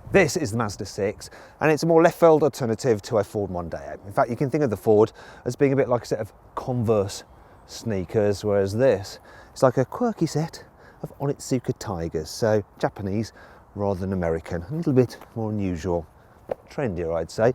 This is the Mazda 6, and it's a more left field alternative to a Ford Mondeo. In fact, you can think of the Ford as being a bit like a set of Converse sneakers, whereas this is like a quirky set of Onitsuka Tigers, so Japanese rather than American, a little bit more unusual, trendier I'd say.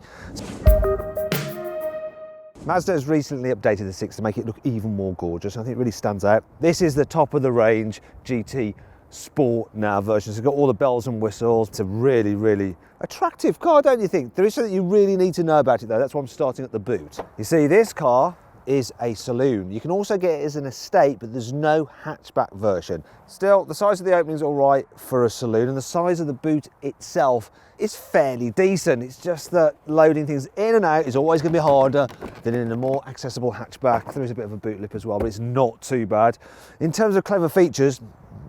Mazda has recently updated the 6 to make it look even more gorgeous. I think it really stands out. This is the top of the range GT Sport now version. So it's got all the bells and whistles. It's a really, really attractive car, don't you think? There is something you really need to know about it though. That's why I'm starting at the boot. You see, this car is a saloon. You can also get it as an estate, but there's no hatchback version. Still, the size of the opening is all right for a saloon, and the size of the boot itself is fairly decent. It's just that loading things in and out is always going to be harder than in a more accessible hatchback. There is a bit of a boot lip as well, but it's not too bad. In terms of clever features,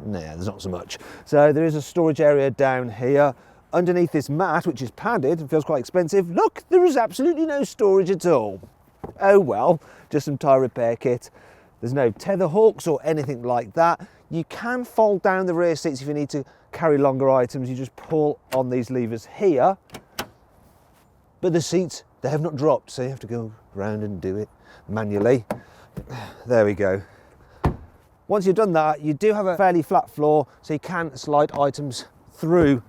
nah, there's not so much. So there is a storage area down here. Underneath this mat, which is padded and feels quite expensive, look, there is absolutely no storage at all. Oh well, just some tyre repair kit. There's no tether hooks or anything like that. You can fold down the rear seats if you need to carry longer items. You just pull on these levers here. But the seats, they have not dropped, so you have to go around and do it manually. There we go. Once you've done that, you do have a fairly flat floor, so you can slide items through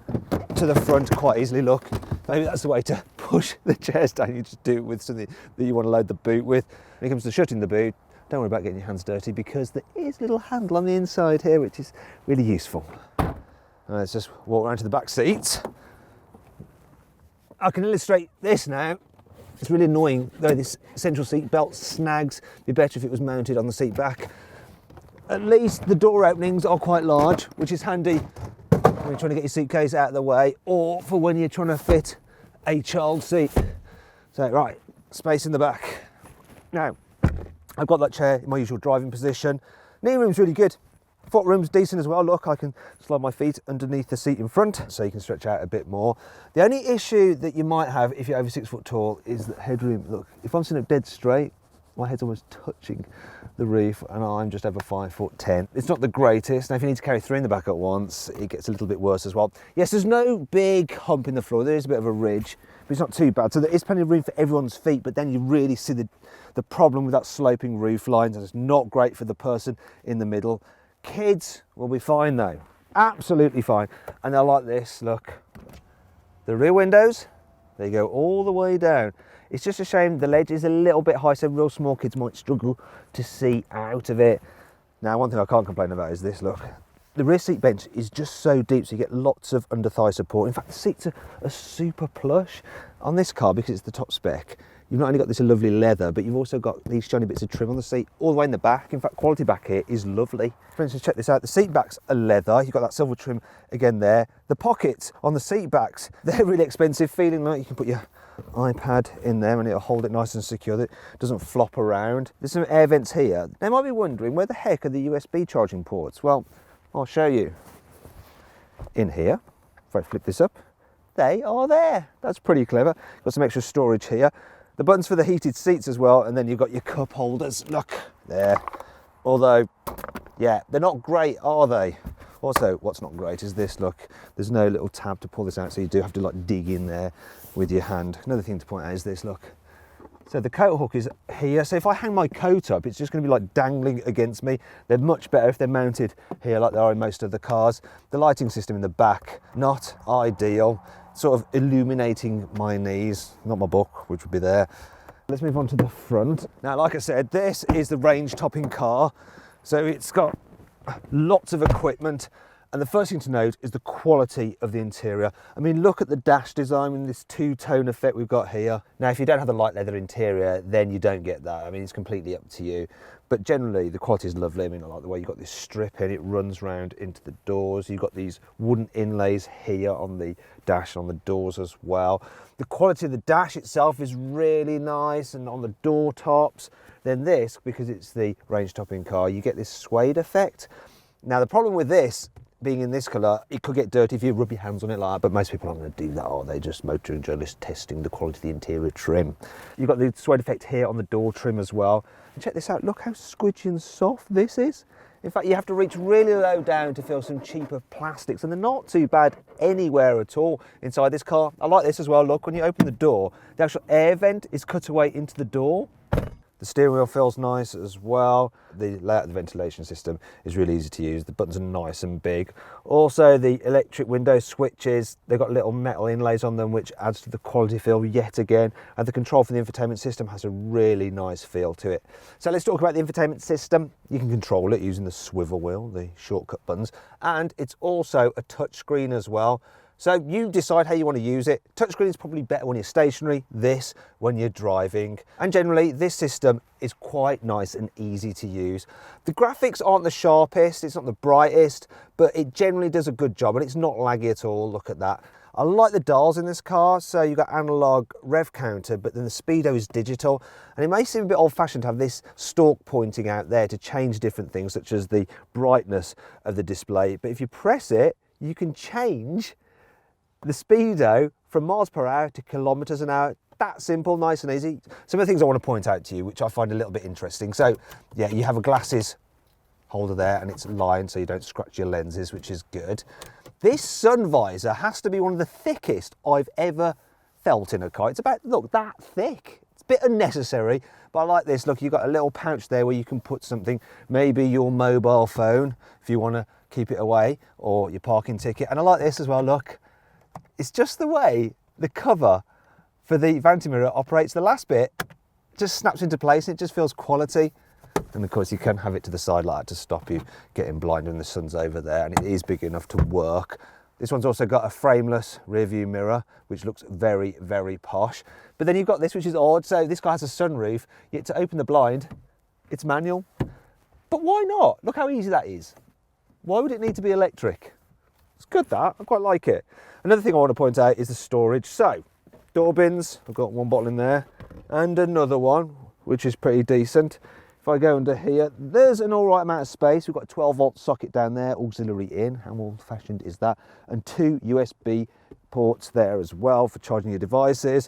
to the front quite easily. Look, maybe that's the way to push the chairs down. You just do it with something that you want to load the boot with. When it comes to shutting the boot, don't worry about getting your hands dirty, because there is a little handle on the inside here, which is really useful. Let's just walk around to the back seats. I can illustrate this now. It's really annoying though, this central seat belt snags. It'd be better if it was mounted on the seat back. At least the door openings are quite large, which is handy when you're trying to get your suitcase out of the way, or for when you're trying to fit a child seat. So right, space in the back. Now, I've got that chair in my usual driving position. Knee room's really good. Foot room's decent as well. Look, I can slide my feet underneath the seat in front, so you can stretch out a bit more. The only issue that you might have if you're over 6 foot tall is that headroom. Look, if I'm sitting up dead straight, my head's almost touching the roof, and I'm just over 5'10". It's not the greatest. Now, if you need to carry 3 in the back at once, it gets a little bit worse as well. Yes, there's no big hump in the floor. There is a bit of a ridge, but it's not too bad. So there is plenty of room for everyone's feet, but then you really see the problem with that sloping roof lines, and it's not great for the person in the middle. Kids will be fine though, absolutely fine. And they're like this, look. The rear windows, they go all the way down. It's just a shame the ledge is a little bit high, so real small kids might struggle to see out of it. Now, one thing I can't complain about is this, look. The rear seat bench is just so deep, so you get lots of under thigh support. In fact, the seats are super plush on this car because it's the top spec. You've not only got this lovely leather, but you've also got these shiny bits of trim on the seat all the way in the back. In fact, quality back here is lovely. For instance, check this out. The seat backs are leather. You've got that silver trim again there. The pockets on the seat backs, they're really expensive, feeling like you can put your iPad in there and it'll hold it nice and secure. It doesn't flop around. There's some air vents here. They might be wondering, where the heck are the USB charging ports? Well, I'll show you. In here, if I flip this up, they are there. That's pretty clever. Got some extra storage here. The buttons for the heated seats as well, and then you've got your cup holders. Look, there. Although, yeah, they're not great, are they? Also, what's not great is this, look. There's no little tab to pull this out, so you do have to like dig in there with your hand. Another thing to point out is this, look. So the coat hook is here, so if I hang my coat up, it's just going to be like dangling against me. They're much better if they're mounted here like they are in most of the cars. The lighting system in the back, not ideal. Sort of illuminating my knees, not my book, which would be there. Let's move on to the front. Now, like I said, this is the range-topping car. So it's got lots of equipment. And the first thing to note is the quality of the interior. I mean, look at the dash design and this two-tone effect we've got here. Now, if you don't have the light leather interior, then you don't get that. I mean, it's completely up to you. But generally, the quality is lovely. I mean, I like the way you've got this strip in, it runs round into the doors. You've got these wooden inlays here on the dash, on the doors as well. The quality of the dash itself is really nice, and on the door tops. Then this, because it's the range-topping car, you get this suede effect. Now, the problem with this, being in this colour, it could get dirty if you rub your hands on it like that, but most people aren't going to do that, are they? Just motoring journalists testing the quality of the interior trim. You've got the suede effect here on the door trim as well. And check this out, look how squidgy and soft this is. In fact, you have to reach really low down to feel some cheaper plastics, and they're not too bad anywhere at all inside this car. I like this as well. Look, when you open the door, the actual air vent is cut away into the door. The steering wheel feels nice as well. The layout of the ventilation system is really easy to use. The buttons are nice and big. Also, the electric window switches, they've got little metal inlays on them, which adds to the quality feel yet again. And the control for the infotainment system has a really nice feel to it. So let's talk about the infotainment system. You can control it using the swivel wheel, the shortcut buttons, and it's also a touchscreen as well. So you decide how you want to use it. Touchscreen is probably better when you're stationary, this when you're driving. And generally, this system is quite nice and easy to use. The graphics aren't the sharpest, it's not the brightest, but it generally does a good job and it's not laggy at all. Look at that. I like the dials in this car. So you've got analog rev counter, but then the speedo is digital. And it may seem a bit old fashioned to have this stalk pointing out there to change different things, such as the brightness of the display. But if you press it, you can change the speedo from miles per hour to kilometers an hour. That simple, nice and easy. Some of the things I want to point out to you, which I find a little bit interesting. So yeah, you have a glasses holder there and it's lined so you don't scratch your lenses, which is good. This sun visor has to be one of the thickest I've ever felt in a car. It's about, look, that thick. It's a bit unnecessary, but I like this. Look, you've got a little pouch there where you can put something, maybe your mobile phone, if you want to keep it away, or your parking ticket. And I like this as well, look. It's just the way the cover for the Vanity Mirror operates. The last bit just snaps into place and it just feels quality. And of course you can have it to the side like that to stop you getting blind when the sun's over there, and it is big enough to work. This one's also got a frameless rear view mirror, which looks very, very posh. But then you've got this, which is odd. So this guy has a sunroof, yet to open the blind, it's manual. But why not? Look how easy that is. Why would it need to be electric? It's good, that. I quite like it. Another thing I want to point out is the storage. So, door bins, I've got one bottle in there, and another one, which is pretty decent. If I go under here, there's an all right amount of space. We've got a 12-volt socket down there, auxiliary in. How old-fashioned is that? And 2 USB ports there as well for charging your devices.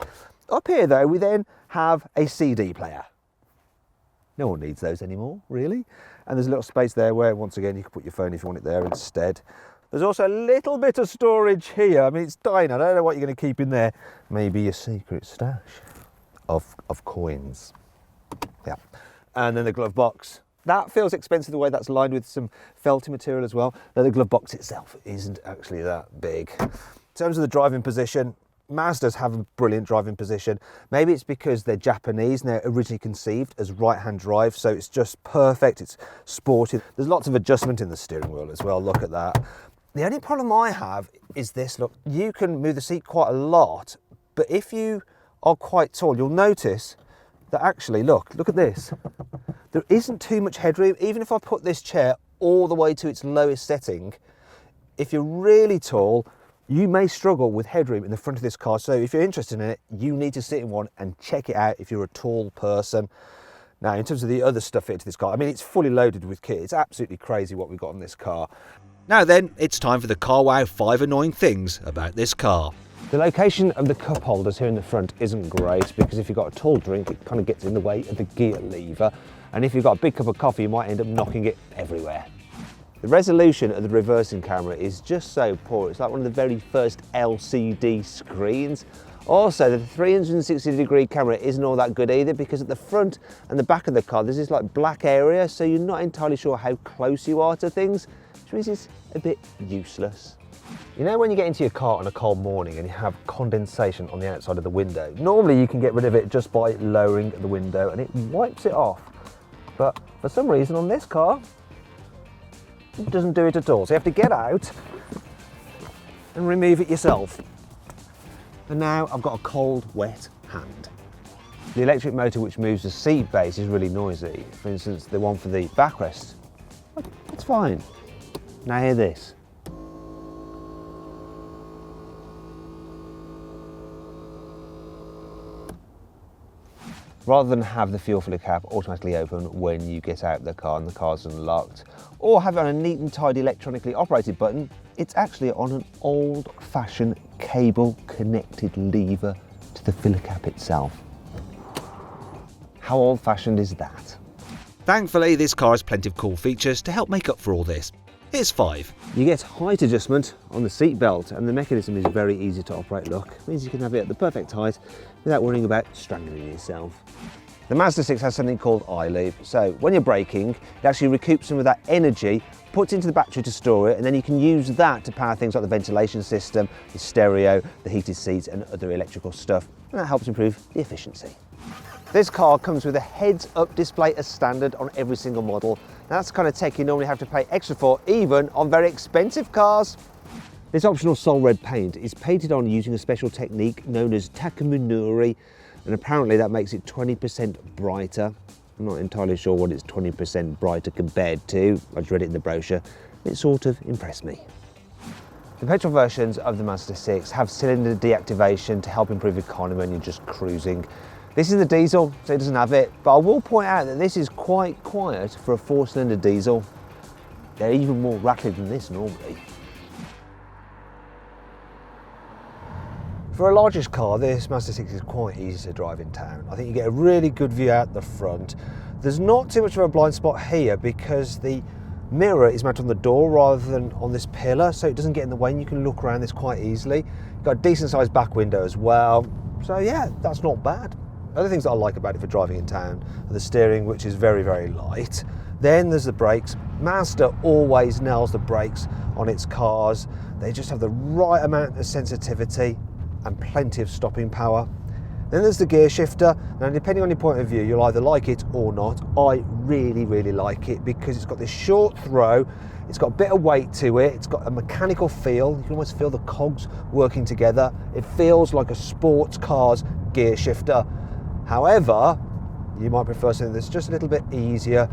Up here, though, we then have a CD player. No one needs those anymore, really. And there's a little space there where, once again, you can put your phone if you want it there instead. There's also a little bit of storage here. I mean, it's tiny. I don't know what you're going to keep in there. Maybe your secret stash of coins. Yeah. And then the glove box. That feels expensive the way that's lined with some felty material as well. Though the glove box itself isn't actually that big. In terms of the driving position, Mazdas have a brilliant driving position. Maybe it's because they're Japanese and they're originally conceived as right-hand drive, so it's just perfect. It's sporty. There's lots of adjustment in the steering wheel as well. Look at that. The only problem I have is this, look, you can move the seat quite a lot, but if you are quite tall, you'll notice that actually, look at this. There isn't too much headroom. Even if I put this chair all the way to its lowest setting, if you're really tall, you may struggle with headroom in the front of this car. So if you're interested in it, you need to sit in one and check it out if you're a tall person. Now, in terms of the other stuff fitted to this car, I mean, it's fully loaded with kit. It's absolutely crazy what we've got on this car. Now then, it's time for the CarWow 5 annoying things about this car. The location of the cup holders here in the front isn't great because if you've got a tall drink, it kind of gets in the way of the gear lever. And if you've got a big cup of coffee, you might end up knocking it everywhere. The resolution of the reversing camera is just so poor. It's like one of the very first LCD screens. Also, the 360-degree camera isn't all that good either because at the front and the back of the car, there's this like black area, so you're not entirely sure how close you are to things, which means it's a bit useless. You know when you get into your car on a cold morning and you have condensation on the outside of the window? Normally you can get rid of it just by lowering the window and it wipes it off. But for some reason on this car, it doesn't do it at all. So you have to get out and remove it yourself. And now I've got a cold, wet hand. The electric motor which moves the seat base is really noisy. For instance, the one for the backrest, it's fine. Now hear this. Rather than have the fuel filler cap automatically open when you get out of the car and the car's unlocked, or have it on a neat and tidy electronically operated button, it's actually on an old-fashioned cable-connected lever to the filler cap itself. How old-fashioned is that? Thankfully, this car has plenty of cool features to help make up for all this. Here's 5. You get height adjustment on the seat belt, and the mechanism is very easy to operate. Look, it means you can have it at the perfect height without worrying about strangling yourself. The Mazda 6 has something called iLeave, so when you're braking, it actually recoups some of that energy, puts into the battery to store it, and then you can use that to power things like the ventilation system, the stereo, the heated seats and other electrical stuff, and that helps improve the efficiency. This car comes with a heads-up display as standard on every single model. Now, that's the kind of tech you normally have to pay extra for, even on very expensive cars. This optional sol red paint is painted on using a special technique known as takamunuri, and apparently that makes it 20% brighter. I'm not entirely sure what it's 20% brighter compared to. I just read it in the brochure. It sort of impressed me. The petrol versions of the Mazda 6 have cylinder deactivation to help improve economy when you're just cruising. This is the diesel, so it doesn't have it, but I will point out that this is quite quiet for a 4-cylinder diesel. They're even more rapid than this normally. For a largish car, this Mazda 6 is quite easy to drive in town. I think you get a really good view out the front. There's not too much of a blind spot here because the mirror is mounted on the door rather than on this pillar, so it doesn't get in the way and you can look around this quite easily. You've got a decent sized back window as well, so yeah, that's not bad. Other things that I like about it for driving in town are the steering, which is very, very light. Then there's the brakes. Mazda always nails the brakes on its cars. They just have the right amount of sensitivity and plenty of stopping power. Then there's the gear shifter. Now, depending on your point of view, you'll either like it or not. I really, really like it because it's got this short throw, it's got a bit of weight to it, it's got a mechanical feel. You can almost feel the cogs working together. It feels like a sports car's gear shifter. However, you might prefer something that's just a little bit easier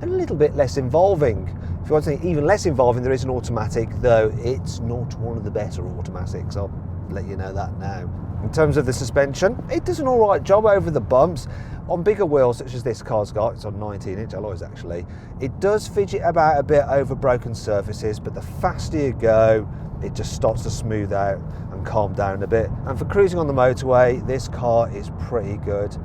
and a little bit less involving. If you want something even less involving, there is an automatic, though it's not one of the better automatics. I'll let you know that now. In terms of the suspension, it does an all right job over the bumps. On bigger wheels, such as this car's got, it's on 19-inch alloys actually, it does fidget about a bit over broken surfaces, but the faster you go, it just starts to smooth out and calm down a bit. And for cruising on the motorway, this car is pretty good.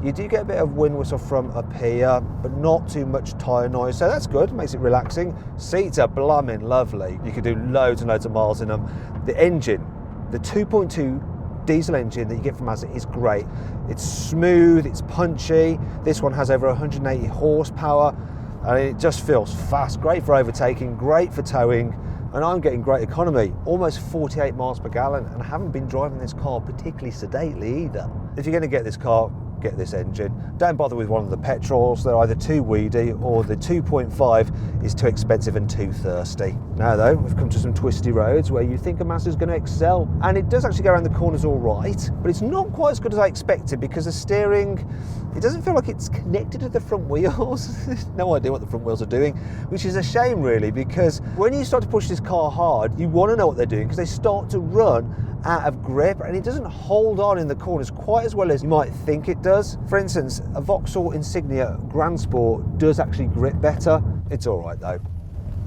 You do get a bit of wind whistle from up here, but not too much tyre noise, so that's good, makes it relaxing. Seats are blooming lovely. You can do loads and loads of miles in them. The engine, the 2.2 diesel engine that you get from Mazda is great. It's smooth, it's punchy. This one has over 180 horsepower, and it just feels fast. Great for overtaking, great for towing, and I'm getting great economy, almost 48 miles per gallon, and I haven't been driving this car particularly sedately either. If you're going to get this car, get this engine. Don't bother with one of the petrols. They're either too weedy or the 2.5 is too expensive and too thirsty. Now though, we've come to some twisty roads where you think a Mazda's going to excel, and it does actually go around the corners all right, but it's not quite as good as I expected because the steering, it doesn't feel like it's connected to the front wheels. No idea what the front wheels are doing, which is a shame really, because when you start to push this car hard, you want to know what they're doing because they start to run out of grip and it doesn't hold on in the corners quite as well as you might think it does. For instance, a Vauxhall Insignia Grand Sport does actually grip better. It's all right though.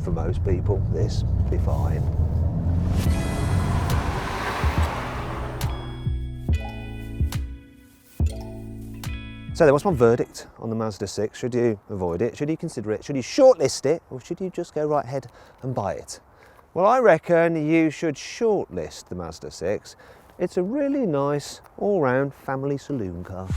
For most people, this will be fine. So then, what's my verdict on the Mazda 6? Should you avoid it? Should you consider it? Should you shortlist it? Or should you just go right ahead and buy it? Well, I reckon you should shortlist the Mazda 6. It's a really nice all-round family saloon car.